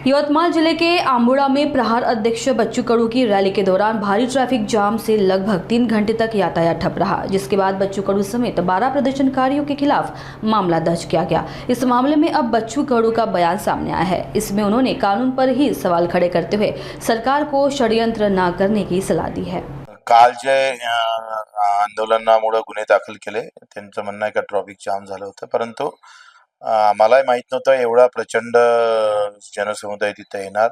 यवतमाल जिले के आम्बुड़ा में प्रहार अध्यक्ष बच्चू कडू की रैली के दौरान भारी ट्रैफिक जाम से लगभग 3 घंटे तक यातायात ठप रहा, जिसके बाद बच्चू कडू समेत 12 प्रदर्शनकारियों के खिलाफ मामला दर्ज किया गया। इस मामले में अब बच्चू कडू का बयान सामने आया है। इसमें उन्होंने कानून पर ही सवाल खड़े करते हुए सरकार को षड्यंत्र न करने की सलाह दी है। काल जे आंदोलनामुळे गुन्हे दाखल केले, त्यांचं म्हणणं आहे का ट्रॅफिक जाम झालं होतं, परंतु आम्हालाही माहित नव्हतं एवढा प्रचंड जनसमुदाय तिथे येणार.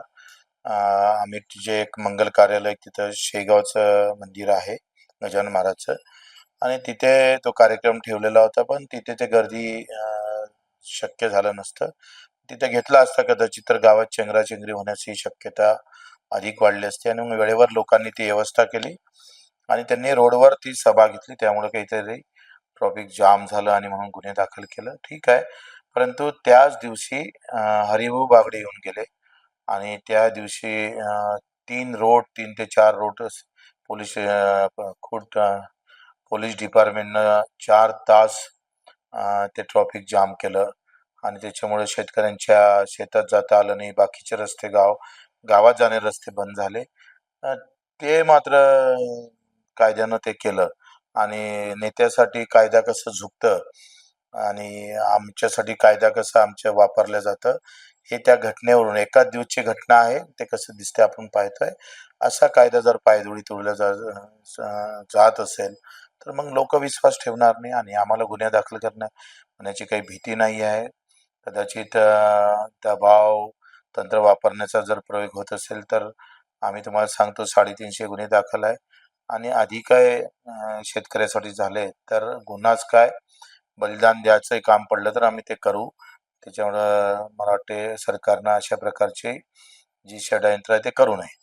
आम्ही जे एक मंगल कार्यालय तिथं शेगावचं मंदिर आहे गजानन महाराजचं, आणि तिथे तो कार्यक्रम ठेवलेला होता, पण तिथे ते गर्दी शक्य झालं नसतं. तिथे घेतला असता कदाचित तर गावात चेंगराचेंगरी होण्याची शक्यता अधिक वाढली असती, आणि मग वेळेवर लोकांनी ती व्यवस्था केली आणि त्यांनी रोडवर ती सभा घेतली. त्यामुळे काहीतरी ट्रॅफिक जाम झालं आणि म्हणून गुन्हे दाखल केलं, ठीक आहे. परंतु त्याच दिवशी हरिभाऊ बागडे येऊन गेले आणि त्या दिवशी 3 ते 4 रोड पोलीस पोलीस डिपार्टमेंटनं 4 तास ते ट्रॅफिक जाम केलं आणि त्याच्यामुळे शेतकऱ्यांच्या शेतात जाता आलं नाही. बाकीचे रस्ते गावात जाणारे रस्ते बंद झाले. ते मात्र कायद्यानं ते केलं, आणि नेत्यासाठी कायदा कसं झुकतं आणि आमच्यासाठी कायदा कसं आमच्या वापरलं जातं, हे त्या घटनेवरून एकाच दिवसची घटना आहे, ते कसं दिसते आपण पाहतोय. असा कायदा जर पायदळी तोडला जात असेल, तर मग लोक विश्वास ठेवणार नाही आणि आम्हाला गुन्हे दाखल होण्याची काही भीती नाही आहे. कदाचित दबाव तंत्र वापरण्याचा जर प्रयोग होत असेल, तर आम्ही तुम्हाला सांगतो 350 गुन्हे दाखल आहे, आणि अधिक काय शेतकऱ्यासाठी झाले तर गुन्हाच काय, बलिदान द्यायचं काम पडलं तर आम्ही ते करू. त्याच्यामुळं मला वाटते सरकारनं अशा प्रकारची जी षड्यंत्र आहे ते करू नये.